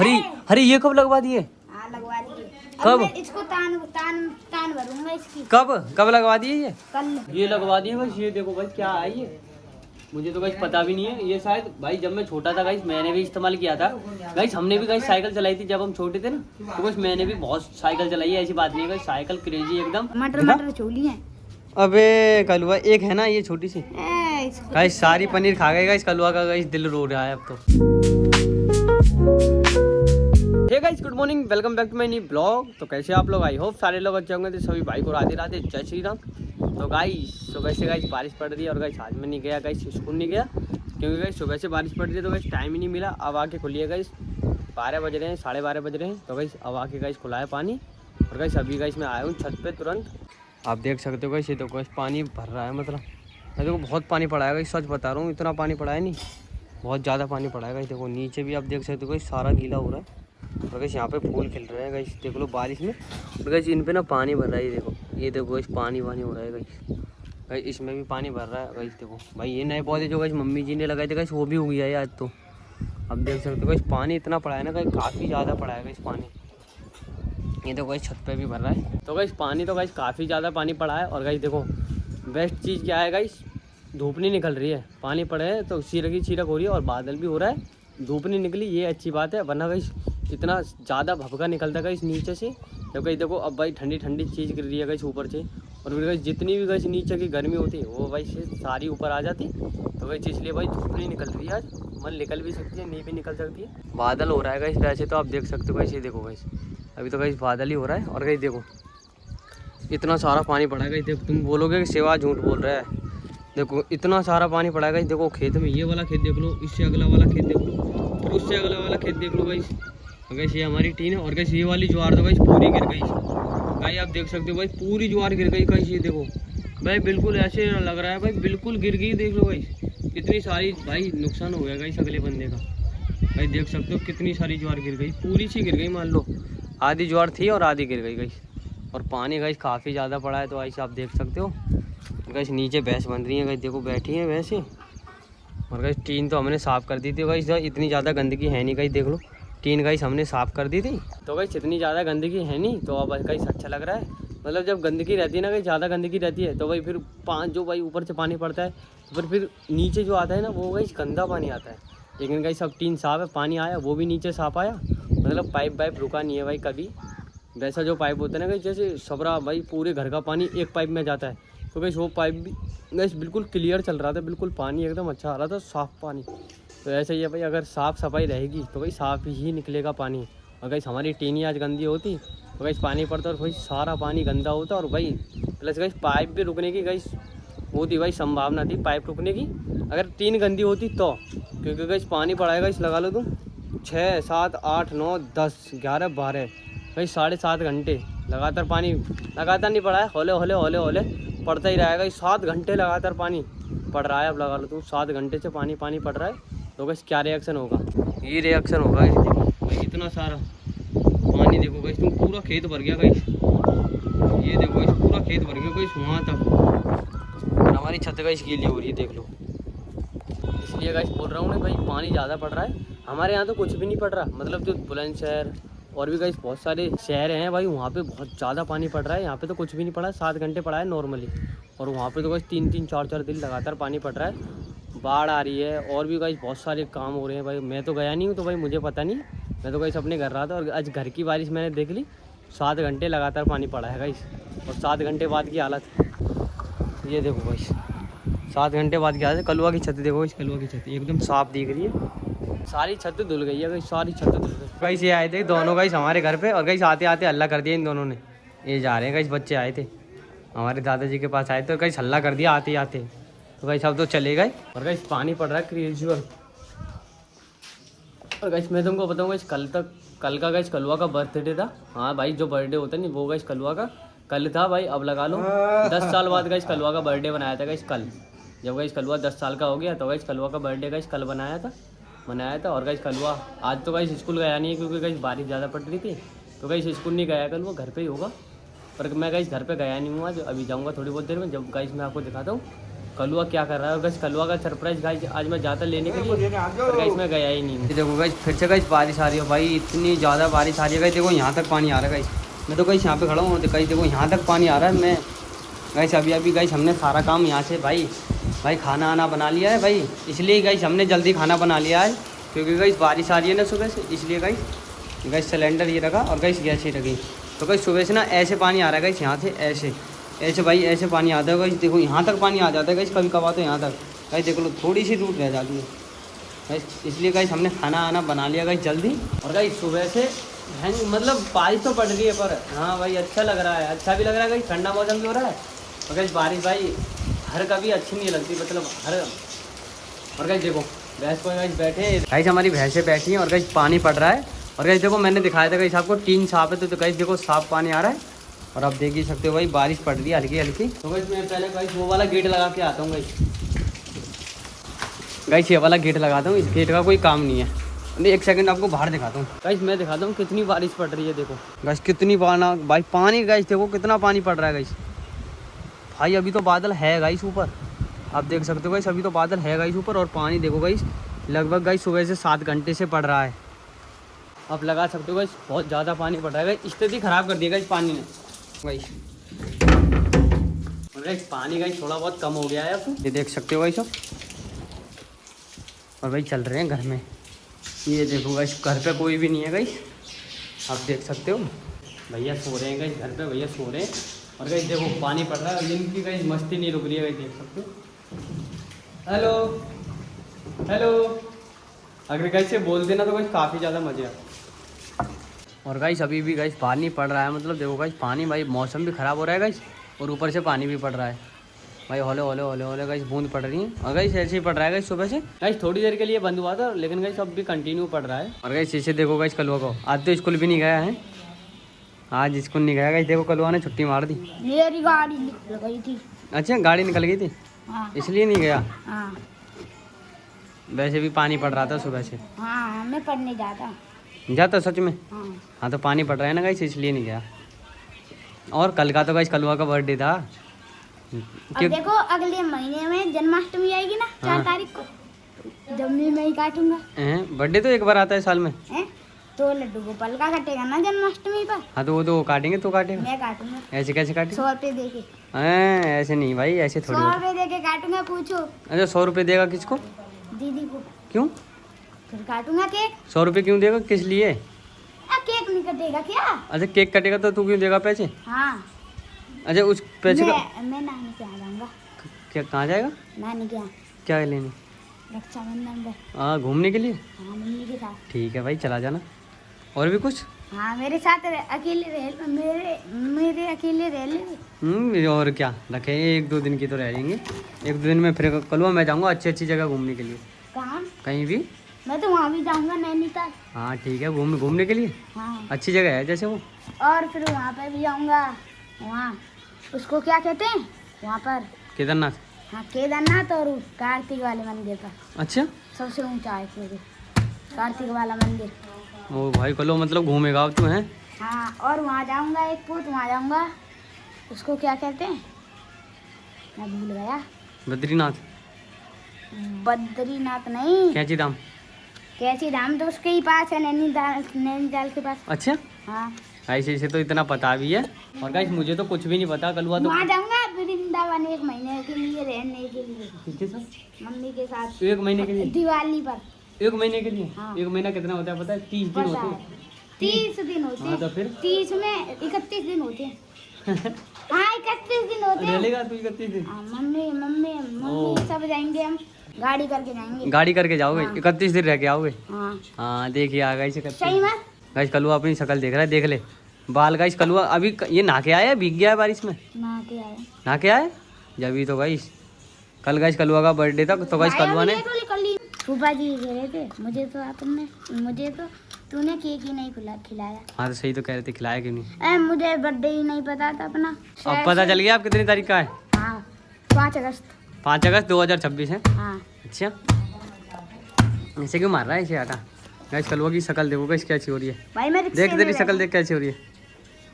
हरी हरी ये कब लगवा दिए? हाँ लगवा दिए। कब? इसको तान तान तान भरूंगा इसकी। कब लगवा दिए ये? कल। ये लगवा दिए बस। ये देखो भाई क्या है ये, मुझे तो गाइस पता भी नहीं है। ये शायद भाई जब मैं छोटा था गाइस मैंने भी इस्तेमाल किया था गाइस। हमने भी गाइस साइकिल चलाई थी जब हम छोटे थे ना, तो बस मैंने भी बहुत साइकिल चलाई है, ऐसी बात नहीं है गाइस। साइकिल क्रेजी एकदम। मटर मटर छोली है। अबे कलुआ एक है ना ये छोटी सी गाइस, सारी पनीर खा गए गाइस। कलुआ का गाइस दिल रो रहा है अब तो। Hey guys good morning, welcome back to my new blog. तो कैसे आप लोग? आई होप सारे लोग अच्छे होंगे। तो सभी भाई को राधे राधे, जय श्री राम। तो गाइस सुबह से गाइस बारिश पड़ रही है और गाइस आज मैं नहीं गया गाइस, स्कूल नहीं गया क्योंकि गाइस सुबह से बारिश पड़ रही है तो गाइस टाइम ही नहीं मिला। अब आके खुली है गाइस, 12 बज रहे हैं, 12:30 बज रहे हैं। तो गाइस अब आके गाइस खुला है पानी और गाइस अभी गाइस मैं आया हूँ छत पे तुरंत। आप देख सकते हो गाइस, ये तो गाइस पानी भर रहा है। मतलब मैं देखो बहुत पानी पड़ा है गाइस, सच बता रहा हूँ। इतना पानी पड़ा है नहीं, बहुत ज़्यादा पानी पड़ा है गाइस। देखो नीचे भी आप देख सकते हो गाइस, सारा गीला हो रहा है। और गाइस यहाँ पे फूल खिल रहे हैं गाइस, देख लो बारिश में। और गाइस इन पे ना पानी भर रहा है, ये देखो गाइस पानी हो रहा है गाइस। इसमें भी पानी भर रहा है गाइस। देखो भाई ये नए पौधे जो गाइस मम्मी जी ने लगाए थे गाइस, वो भी उग गया है आज तो। अब देख सकते हो गाइस पानी इतना पड़ा है ना गाइस, काफ़ी ज़्यादा पड़ा है गाइस पानी। ये तो गाइस छत पे भी भर रहा है। तो गाइस पानी तो गाइस काफ़ी ज़्यादा पानी पड़ा है। और गाइस देखो बेस्ट चीज़ क्या है गाइस, धूप नहीं निकल रही है। पानी पड़े है तो चीरक ही चीरक हो रही है और बादल भी हो रहा है। धूप नहीं निकली ये अच्छी बात है, वरना गाइस इतना ज़्यादा भभका निकलता गाइस नीचे से। जब गाइस देखो अब भाई ठंडी ठंडी चीज़ गिर रही है गाइस ऊपर से। और फिर गाइस जितनी भी गाइस नीचे की गर्मी होती है वो भाई सारी ऊपर आ जाती। तो गाइस इसलिए भाई धूप नहीं निकल रही है आज। मन निकल भी सकती है, नहीं भी निकल सकती है। बादल हो रहा है गाइस वैसे तो, आप देख सकते हो गाइस। ये देखो गाइस अभी तो गाइस बादल ही हो रहा है। और गाइस देखो इतना सारा पानी पड़ा है गाइस। देखो तुम बोलोगे कि सेवा झूठ बोल रहा है, देखो इतना सारा पानी पड़ा है गाइस। देखो खेत में, ये वाला खेत देख लो, इससे अगला वाला खेत देख लो, फिर उससे अगला वाला खेत देख लो गाइस। गाइस ये हमारी टीन है। और गाइस ये वाली ज्वार तो गाइस पूरी गिर गई भाई, आप देख सकते हो भाई पूरी ज्वार गिर गई गाइस। ये देखो भाई बिल्कुल ऐसे लग रहा है भाई बिल्कुल गिर गई। देख लो गाइस कितनी सारी भाई नुकसान हो गया गाइस अगले बंदे का। भाई देख सकते हो कितनी सारी ज्वार गिर गई, पूरी सी गिर गई। मान लो आधी ज्वार थी और आधी गिर गई गाइस। और पानी गाइस काफ़ी ज़्यादा पड़ा है। तो ऐसे आप देख सकते हो गाइस नीचे भैंस बन रही है गाइस, देखो बैठी है भैंसे। और गाइस टीन तो हमने साफ़ कर दी थी गाइस, इतनी ज़्यादा गंदगी है नहीं गाइस। देख लो टीन गाइस हमने साफ़ कर दी थी। तो गाइस इतनी ज़्यादा गंदगी है नहीं, तो अब गाइस अच्छा लग रहा है। मतलब जब गंदगी रहती है ना गाइस, ज़्यादा गंदगी रहती है तो भाई फिर जो भाई ऊपर से पानी पड़ता है तो फिर नीचे जो आता है ना वो गाइस गंदा पानी आता है। लेकिन गाइस सब टीन साफ़ है, पानी आया वो भी नीचे साफ़ आया। मतलब पाइप रुका नहीं है भाई कभी। वैसा जो पाइप होता है ना गाइस, जैसे सबरा भाई पूरे घर का पानी एक पाइप में जाता है, तो गाइस वो पाइप भी गाइस बिल्कुल क्लियर चल रहा था, बिल्कुल पानी एकदम अच्छा आ रहा था, साफ़ पानी। तो ऐसा ही है भाई, अगर साफ़ सफाई रहेगी तो भाई साफ़ ही निकलेगा पानी। और गाइस हमारी टीनी आज गंदी होती तो गाइस पानी पड़ता और भाई सारा पानी गंदा होता। और भाई प्लस गाइस पाइप भी रुकने की गाइस वो थी भाई, संभावना थी पाइप रुकने की अगर टीन गंदी होती तो। क्योंकि गाइस पानी पड़ाएगा इस लगा लो तुम 6, 7, 8, 9, 10, 11, 12 भाई 7.5 घंटे लगातार पानी। लगातार नहीं पड़ा है, होले होले होले होले पड़ता ही रहेगा। 7 घंटे लगातार पानी पड़ रहा है। अब लगा लो तुम 7 घंटे से पानी पड़ रहा है तो गाइस क्या रिएक्शन होगा? ये रिएक्शन होगा इस देखो भाई, इतना सारा पानी देखो गाइस, तुम पूरा खेत भर गया गाइस। ये देखो गाइस पूरा खेत भर गया गाइस वहाँ तक। और हमारी छत गाइस गीली हो रही है देख लो। इसलिए गाइस बोल रहा हूँ ना भाई पानी ज़्यादा पड़ रहा है। हमारे यहाँ तो कुछ भी नहीं पड़ रहा, मतलब जो बुलंदशहर और भी गाइस बहुत सारे शहर हैं भाई वहाँ पे बहुत ज़्यादा पानी पड़ रहा है। यहाँ पे तो कुछ भी नहीं पड़ा, 7 घंटे पड़ा है नॉर्मली। और वहाँ पे तो गाइस 3-3, 4-4 दिन लगातार पानी पड़ रहा है। बाढ़ आ रही है और भी गाइस बहुत सारे काम हो रहे हैं भाई। मैं तो गया नहीं हूँ तो भाई मुझे पता नहीं, मैं तो गाइस अपने घर रहा था। और आज घर की बारिश मैंने देख ली, 7 घंटे लगातार पानी पड़ा है गाइस। और 7 घंटे बाद की हालत ये देखो गाइस, 7 घंटे बाद की हालत। कलुआ की छत देखो, इस कलुआ की छत एकदम साफ दिख रही है, सारी छत धुल गई है गाइस, सारी छत धुल गई गाइस। ये आए थे दोनों गाइस हमारे घर पे और गाइस आते आते हल्ला कर दिया इन दोनों ने। ये जा रहे हैं गाइस, बच्चे आए थे हमारे दादाजी के पास आए थे और गाइस हल्ला कर दिया आते आते। तो गाइस अब तो चले गए। और गाइस पानी पड़ रहा है क्रिजुअल। और गाइस मैं तुमको बताऊँ गाइस, कल का गाइस कलुआ का बर्थडे था। हाँ भाई जो बर्थडे होता है नहीं वो गाइस कलुआ का कल था भाई। अब लगा लो 10 साल बाद गाइस कलुआ का बर्थडे बनाया था गाइस कल। जब गाइस कलुआ 10 साल का हो गया तो गाइस कलुआ का बर्थडे गाइस कल मनाया था। और गाइस कलुआ आज तो गाइस स्कूल गया नहीं है क्योंकि गाइस बारिश ज़्यादा पड़ रही थी, तो गाइस स्कूल नहीं गया कल, वो घर पे ही होगा। पर मैं गाइस घर पे गया नहीं हूँ आज, अभी जाऊँगा थोड़ी बहुत देर में। जब गाइस मैं आपको दिखाता हूँ कलुआ क्या कर रहा है। गाइस कलुआ का सरप्राइज गाइस आज मैं जाता लेने के लिए, पर गाइस मैं गया ही नहीं। देखो गाइस फिर से गाइस बारिश आ रही है भाई, इतनी ज़्यादा बारिश आ रही है गाइस। देखो यहाँ तक पानी आ रहा है गाइस, मैं तो गाइस यहाँ पे खड़ा हूँ, गाइस देखो यहाँ तक पानी आ रहा है। मैं गाइस अभी गाइस हमने सारा काम यहाँ से भाई खाना आना बना लिया है भाई, इसलिए गाइस हमने जल्दी खाना बना लिया है, क्योंकि गाइस बारिश आ रही है ना सुबह से, इसलिए गाइस सिलेंडर ये रखा और गाइस गैस ही रखी। तो गाइस सुबह से ना ऐसे पानी आ रहा है गाइस, यहाँ से ऐसे भाई ऐसे पानी आता है गाइस। देखो यहाँ तक पानी आ जाता है गाइस, कभी कभार तो यहाँ तक गाइस देख लो थोड़ी सी दूर रह जाती है गाइस, इसलिए गाइस हमने खाना आना बना लिया गाइस जल्दी। और गाइस सुबह से मतलब बारिश तो पड़ रही है, पर हाँ भाई अच्छा लग रहा है, अच्छा भी लग रहा है गाइस, ठंडा मौसम भी हो रहा है। और गाइस बारिश भाई हर कभी अच्छी नहीं लगती, मतलब हर। और गाइस देखो भैंस को गाइस बैठे गाइस, हमारी भैंसें बैठी हैं और गाइस पानी पड़ रहा है। और गाइस देखो मैंने दिखाया था गाइस आपको टीन साफ है, तो गाइस देखो साफ पानी आ रहा है। और आप देख ही सकते हो भाई बारिश पड़ रही है हल्की हल्की। तो गाइस मैं पहले गाइस वो वाला गेट लगा के आता हूँ गाइस ये वाला गेट लगाता हूँ, इस गेट का कोई काम नहीं है। नहीं एक सेकंड आपको बाहर दिखाता हूँ गाइस, मैं दिखाता हूँ कितनी बारिश पड़ रही है। देखो गाइस कितनी भाई पानी गाइस देखो कितना पानी पड़ रहा है गाइस। भाई अभी तो बादल है गाइस ऊपर, आप देख सकते हो गाइस अभी तो बादल है गाइस ऊपर, और पानी देखो गाइस लगभग गाइस सुबह से 7 घंटे से पड़ रहा है। आप लगा सकते हो गाइस बहुत ज़्यादा पानी पड़ रहा है गाइस, स्थिति ख़राब कर दिया गाइस पानी ने गाइस। और गाइस पानी गाइस थोड़ा बहुत कम हो गया है अब, ये देख सकते हो गाइस सब। और भाई चल रहे हैं घर में, ये देखो गाइस घर पे कोई भी नहीं है गाइस, आप देख सकते हो भैया सो रहे हैं गाइस घर पे, भैया सो रहे हैं। और गाइस देखो पानी पड़ रहा है, इनकी गाइस मस्ती नहीं रुक रही है गाइस, देख सकते हो। हेलो अगर गाइस से बोल देना तो गाइस काफ़ी ज़्यादा मजे आते। और गाइस अभी भी गाइस पानी पड़ रहा है, मतलब देखो गाइस पानी भाई मौसम भी ख़राब हो रहा है गाइस, और ऊपर से पानी भी पड़ रहा है भाई, हौले हौले हौले हौले गाइस बूंद पड़ रही है। और गाइस ऐसे ही पड़ रहा है गाइस सुबह से, गाइस थोड़ी देर के लिए बंद हुआ था, लेकिन गाइस अब भी कंटिन्यू पड़ रहा है। और गाइस इसे देखो गाइस कलुआ को आज तो स्कूल भी नहीं गया है, आज स्कूल नहीं गया गाइस, देखो कलुआ ने छुट्टी मार दी। मेरी गाड़ी निकल गई थी। अच्छा गाड़ी निकल गई थी, हाँ। इसलिए नहीं गया। हाँ। वैसे भी पानी पड़ रहा था सुबह से। हाँ मैं पढ़ने जाता सच में। हाँ। हाँ तो पानी पड़ रहा है ना गाइस, इसलिए नहीं गया। और कल का तो गाइस कलुआ का बर्थडे था। अब देखो अगले महीने में जन्माष्टमी आएगी ना, 4 तारीख को, जब मैं ही काटूंगा। बर्थडे तो एक बार आता है साल में। तो लड्डू गोपाल का कटेगा ना जन्माष्टमी पर। हाँ तो वो तो काटेंगे, तो काटेगा। मैं काटूंगा। ऐसे कैसे काटेगा? 100 रुपए दे के। ऐसे नहीं भाई, ऐसे थोड़ी। 100 रुपए दे के काटूंगा, पूछो। अच्छा 100 रुपये देगा किसको? दीदी को। क्यों? फिर काटूंगा केक। 100 रुपये क्यों देगा, किस लिए? केक नहीं कटेगा क्या? अच्छा केक कटेगा तो तू क्यों देगा पैसे? हाँ। अच्छा उस पैसे का मैं नानी के यहाँ जाऊंगा। क्या, कहाँ जाएगा? नानी के यहाँ। क्या लेने? रक्षाबंधन पर। हाँ घूमने के लिए। हाँ मम्मी के साथ। ठीक है भाई चला जाना। और भी कुछ? हाँ मेरे साथ अकेले रह, मेरे अकेले रह ले। और क्या रखे, 1-2 दिन की तो रह लेंगे, 1-2 दिन में फिर कलुआ मैं जाऊँगा अच्छी जगह घूमने के लिए। कहाँ? कहीं भी। मैं तो वहाँ भी जाऊँगा, नैनीताल। हाँ ठीक है, घूमने के लिए। हाँ अच्छी जगह है जैसे वो। और फिर वहाँ पर भी जाऊँगा, वहाँ उसको क्या कहते हैं वहाँ पर? केदारनाथ। हाँ केदारनाथ, और कार्तिक वाले मंदिर पर। अच्छा सबसे ऊँचा है कार्तिक वाला मंदिर। ओ भाई कलो मतलब घूमेगा अब तू है? हाँ और वहाँ जाऊँगा, एक पूत वहाँ जाऊँगा, उसको क्या कहते हैं मैं भूल गया। बद्रीनाथ। बद्रीनाथ नहीं, कैची धाम तो उसके ही पास है, नैनीताल के पास। अच्छा हाँ ऐसे तो इतना पता भी है। और गाइस मुझे तो कुछ भी नहीं पता, कलुआ तो वहाँ जाऊँगा वृंदावन 1 महीने के लिए रहने के लिए। किसके साथ? मम्मी के साथ। 1 महीने के लिए? दिवाली पर। 1 महीने के लिए? हाँ। 1 महीना कितना होता है पता है? 30 दिन होते हैं। 30 दिन होते हैं। हाँ तो फिर 30 में 31 दिन होते हैं। हाँ 31 दिन होते हैं। रहेगा तू 31 दिन? हाँ, मम्मी सब जाएंगे, हम गाड़ी करके जाएंगे। गाड़ी करके जाओगे? हाँ। 31 दिन रह के आओगे? हाँ। हाँ देखिए आ गई सही में। गाइस कलुआ अपनी शक्ल देख रहा है, देख ले बाल। गाइस कलुआ अभी ये नहा के आया, भीग गया है बारिश में। नहा के आया जब तो गाइस कल गाइस कलुआ का बर्थडे था, तो गाइस कलुआ ने फूफा जी कह रहे थे मुझे तो तूने केक ही नहीं खिलाया। हाँ तो सही तो कह रहे थे, खिलाया क्यों नहीं? मुझे बर्थडे ही नहीं पता था अपना। अब पता चल गया आप कितनी तारीख का है? हाँ 5 अगस्त। 5 अगस्त 2026 है। हाँ। अच्छा ऐसे क्यों मार रहा है इसे आटा? गाइस कलुआ की शक्ल देखो गाइस कैसी हो रही है। भाई मैं देख तेरी शक्ल देख कैसी हो रही है।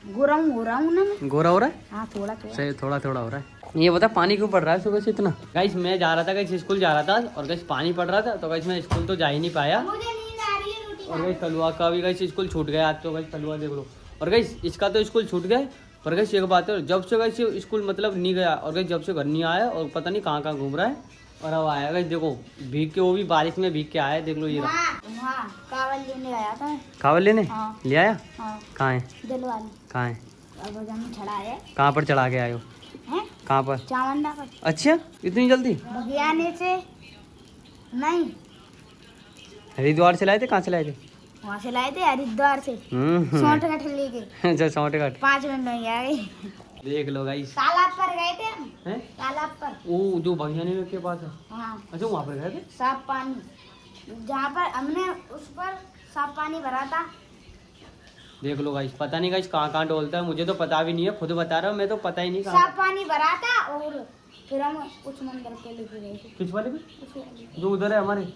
गोरा हो रहा हूँ ना मैं। गोरा हो रहा है? हाँ थोड़ा थोड़ा। सही, थोड़ा थोड़ा हो रहा है। ये बता पानी क्यों पड़ रहा है सुबह से इतना? गाइस मैं जा रहा था, गाइस स्कूल जा रहा था और गाइस पानी पड़ रहा था, तो गाइस मैं स्कूल तो जा ही नहीं पाया। मुझे नींद आ रही है, रोटी और गाइस कलुआ का भी गाइस स्कूल छूट गया आज, तो गाइस कलुआ देख लो। और गाइस इसका तो स्कूल छूट गया, पर गाइस एक बात है, जब से गाइस स्कूल मतलब नहीं गया और गाइस जब से घर नहीं आया और पता नहीं कहाँ कहाँ घूम रहा है। और अब आया गाइस देखो भीग के, वो भी बारिश में भीग के आया, देख लो ये रहा। हाँ कावल लेने आया था मैं। कावल लेने? हाँ। ले आया? हाँ कहाँ है? दिलवाली। कहाँ है? अब जमीन चढ़ा है। कहाँ पर चढ़ा के आए हो? हैं? कहाँ पर? चावंडा पर। अच्छा इतनी जल्दी? बगियाने से नहीं, हरिद्वार से लाए थे? कहाँ से लाए थे? वहाँ से लाए थे हरिद्वार से। शॉर्टकट लेके अच्छा शॉर्टकट। 5 मिनट में आ गए। देख लो गाइस। तालाब पर गए थे हम। हैं? तालाब पर। वो जो भगियाने के पास है? हाँ अच्छा वहाँ पर गए थे? साफ पानी, जहाँ पर हमने उस पर साफ पानी भरा था। देख लो गाइस, पता नहीं गाइस कहाँ कहाँ डोलता है, मुझे तो पता भी नहीं है, खुद बता रहा हूँ मैं तो पता ही नहीं कहाँ। साफ पानी भरा था और फिर हम उस मंदिर पे लेके गए थे। किस वाले पे? उस वाले। जो उधर है हमारे।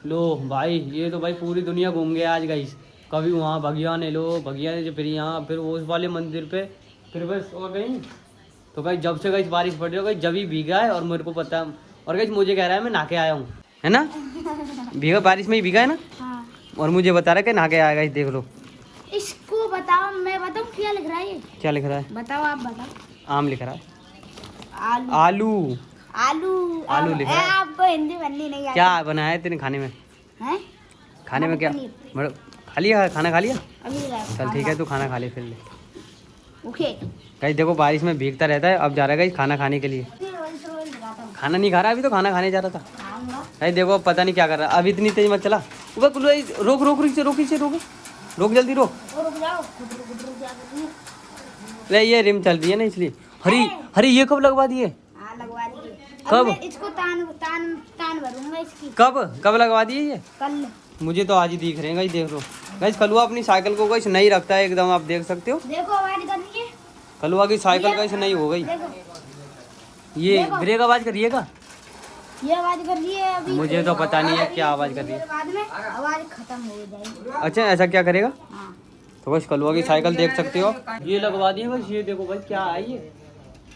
लो भाई ये तो भाई पूरी दुनिया घूम गया आज गाइस। कभी वहाँ भगियाने लो, भगियाने से फिर यहाँ, फिर वो उस वाले मंदिर पे, फिर बस हो गई। तो गाइस जब से गाइस बारिश पड़ रही हो गई, जब ही भीगा है और मेरे को पता है। और गाइस मुझे कह रहा है मैं नहा के आया हूँ, है ना? भीगा, बारिश में ही भीगा है ना? हाँ। और मुझे बता रहा है कि नहा के आया। गाइस देख लो। इसको बताओ, मैं बताऊँ क्या लिख रहा है ये? क्या लिख रहा है? बताओ, आप बताओ। आम लिख रहा है। आलू। आलू। आलू। आलू लिख रहा है। आपको हिंदी बननी नहीं आती। क्या बनाया है तेरे खाने में? हैं? खाने में मटर क्या? पनीर। खा लिया? खाना खा लिया? अभी चल ठीक है, तू खाना खा ले फिर ले। ओके। गाइस देखो बारिश में भीगता रहता है, अब जा रहा है गाइस खाना खाने के लिए। खाना नहीं खा रहा, अभी तो खाना खाने जा रहा था। गाइस देखो पता नहीं क्या कर रहा है, अब इतनी तेज मत चला। रोक रोक रोक रोक जल्दी रोक। रुक जाओ। गुडरू क्या कर रही है? अरे ये रिम चल रही है ना इसलिए। हरी हरी ये कब लगवा दिए? हाँ लगवा दीजिए। कब? अब मैं इसको तान तान तान भरूंगा इसकी। कब लगवा दिए ये? कल। मुझे तो आज ही दिख रहे हैं गाइस, देख लो। गाइस कलुआ अपनी साइकिल को गाइस नहीं रखता है एकदम, आप देख सकते हो। देखो आवाज कर रही है। कलुआ की साइकिल गाइस नहीं हो गई। देखो ये देखो। ब्रेक आवाज करिएगा। ये आवाज कर रही है अभी। मुझे तो पता नहीं है क्या आवाज कर रही है। बाद में आवाज खत्म हो जाएगी। अच्छा ऐसा क्या करेगा? हाँ। तो बस कलुआ की साइकिल देख सकते हो, ये लगवा दिए बस। ये देखो भाई क्या है ये,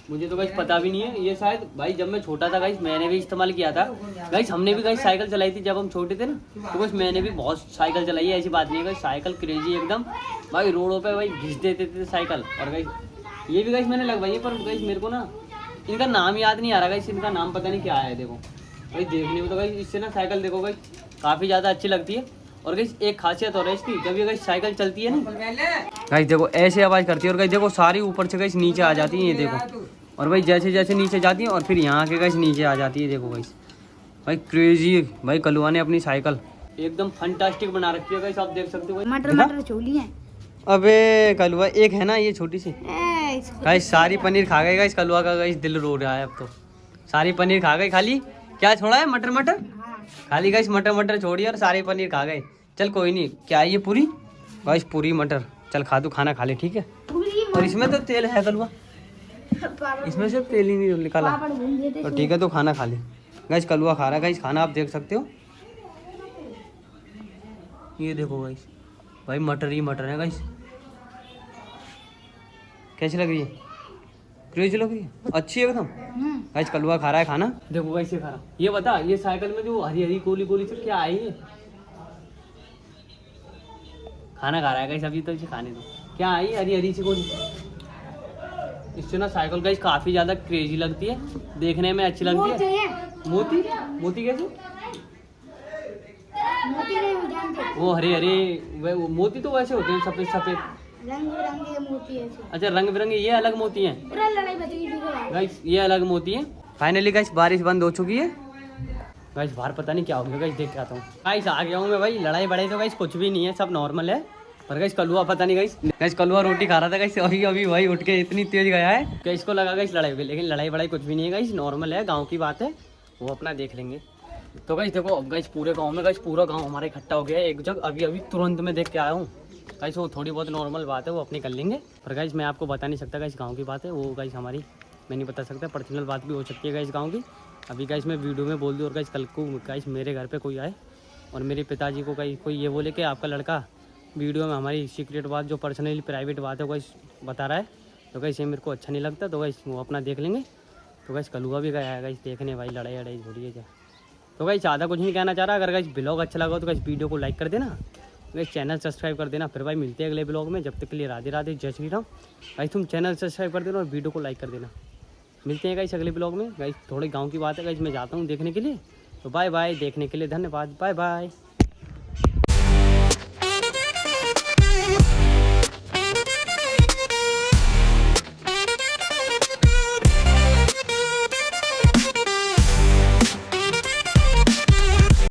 मुझे तो गाइस पता भी नहीं है। ये शायद भाई जब मैं छोटा था गाइस मैंने भी इस्तेमाल किया था गाइस, हमने भी गाइस साइकिल चलाई थी जब हम छोटे थे ना, तो बस मैंने भी बहुत साइकिल चलाई है, ऐसी बात नहीं है गाइस। साइकिल क्रेजी एकदम भाई, रोडों पे भाई घिस देते थे साइकिल। और गाइस ये भी गाइस मैंने लगवाई है, पर गाइस मेरे को ना इनका नाम याद नहीं आ रहा गाइस, इनका नाम पता नहीं क्या है। देखो भाई देखने में तो गाइस इससे ना साइकिल देखो गाइस काफ़ी ज़्यादा अच्छी लगती है। और गाइस एक खासियत और है इसकी, जब ये गाइस साइकिल चलती है ना गाइस देखो ऐसे आवाज़ करती है, और गाइस देखो सारी ऊपर से गाइस नीचे आ जाती है, ये देखो। और भाई जैसे जैसे नीचे जाती है और फिर यहाँ के गाइस नीचे आ जाती है, देखो गाइस भाई क्रेजी भाई कलुआ ने अपनी साइकिल एकदम फंटास्टिक बना रखी है गाइस, आप देख सकते हो। मटर मटर छोली है। अबे कलुआ एक है ना ये छोटी सी गाइस, सारी पनीर खा गए गाइस कलुआ का, गाइस दिल रो रहा है अब तो। सारी पनीर खा गई, खाली क्या छोड़ा है? मटर मटर खाली गाइस, मटर मटर छोड़ी और सारी पनीर खा गए। चल कोई नहीं, क्या है ये पूरी गाइस, पूरी मटर। चल खा, तू खाना खा ले ठीक है। और इसमें तो तेल है कलुआ, इसमें से तेल ही नहीं निकाला, तो ठीक है तो खाना खा ले। गाइस कलुआ खा रहा है गाइस खाना, आप देख सकते हो। ये देखो गाइस भाई मटर ही मटर है गाइस, कैसी लग रही है? क्रेजी लग रही है, अच्छी है एकदम। गाइस कलुआ खा रहा है खाना, देखो गाइस ये खा रहा। ये बता ये साइकिल में जो हरी हरी गोली गोली से क्या आई है? खाना खा रहा है गाइस अभी, तो इसे खाने दो। क्या आई हरी हरी सी गोली? इससे ना साइकिल गाइस काफी ज्यादा क्रेजी लगती है, देखने में अच्छी लगती है। मोती मोती कैसे? मोती नहीं जानते। वो हरे हरे वो मोती तो वैसे होते हैं सफेद सफेद, रंग बिरंगे मोती है। अच्छा रंग बिरंगे, ये अलग मोती हैं पूरा लड़ाई बची थी गाइस, ये अलग मोती हैं। फाइनली गाइस बारिश बंद हो चुकी है गाइस, बाहर पता नहीं क्या हो गया गाइस, देख के आता हूँ। गाइस आ गया हूँ मैं भाई, लड़ाई बड़ाई तो गाइस कुछ भी नहीं है, सब नॉर्मल है। पर गाइस कलुआ पता नहीं गाइस कलुआ रोटी खा रहा था गाइस, अभी अभी भाई उठ के इतनी तेज गया है कि इसको लगा गाइस लड़ाई हुई, लेकिन लड़ाई बड़ाई कुछ भी नहीं है गाइस, नॉर्मल है, गाँव की बात है, वो अपना देख लेंगे। तो गाइस देखो अब गाइस पूरे गाँव में गाइस पूरा गाँव हमारा इकट्ठा हो गया है एक जगह, अभी अभी तुरंत में देख के आया हूँ गाइस। वो थोड़ी बहुत नॉर्मल बात है, वो अपनी कर लेंगे। पर गाइस मैं आपको बता नहीं सकता गाइस गाँव की बात है वो गाइस, हमारी मैं नहीं बता सकता, पर्सनल बात भी हो सकती है गाइस गाँव की। अभी गाइस मैं वीडियो में बोल दूँ और गाइस कल को गाइस मेरे घर पे कोई आए और मेरे पिताजी को कोई ये बोले कि आपका लड़का वीडियो में हमारी सीक्रेट बात, जो पर्सनली प्राइवेट बात है, गाइस बता रहा है। तो गाइस ये मेरे को अच्छा नहीं लगता, तो गाइस वो अपना देख लेंगे। तो गाइस कलुआ भी गया है गाइस देखने, भाई लड़ाई लड़ाई हो रही है क्या। तो गाइस ज़्यादा कुछ नहीं कहना चाह रहा। अगर गाइस ब्लॉग अच्छा लगा तो गाइस वीडियो को लाइक कर देना, गाइस चैनल सब्सक्राइब कर देना। फिर भाई मिलते हैं अगले ब्लॉग में, जब तक के लिए राधे राधे, जय श्री राम। गाइस तुम चैनल सब्सक्राइब कर देना और वीडियो को लाइक कर देना। मिलते हैं गाइस अगले ब्लॉग में। गाइस थोड़े गाँव की बात है गाइस, मैं जाता हूँ देखने के लिए। तो बाय बाय, देखने के लिए धन्यवाद, बाय बाय।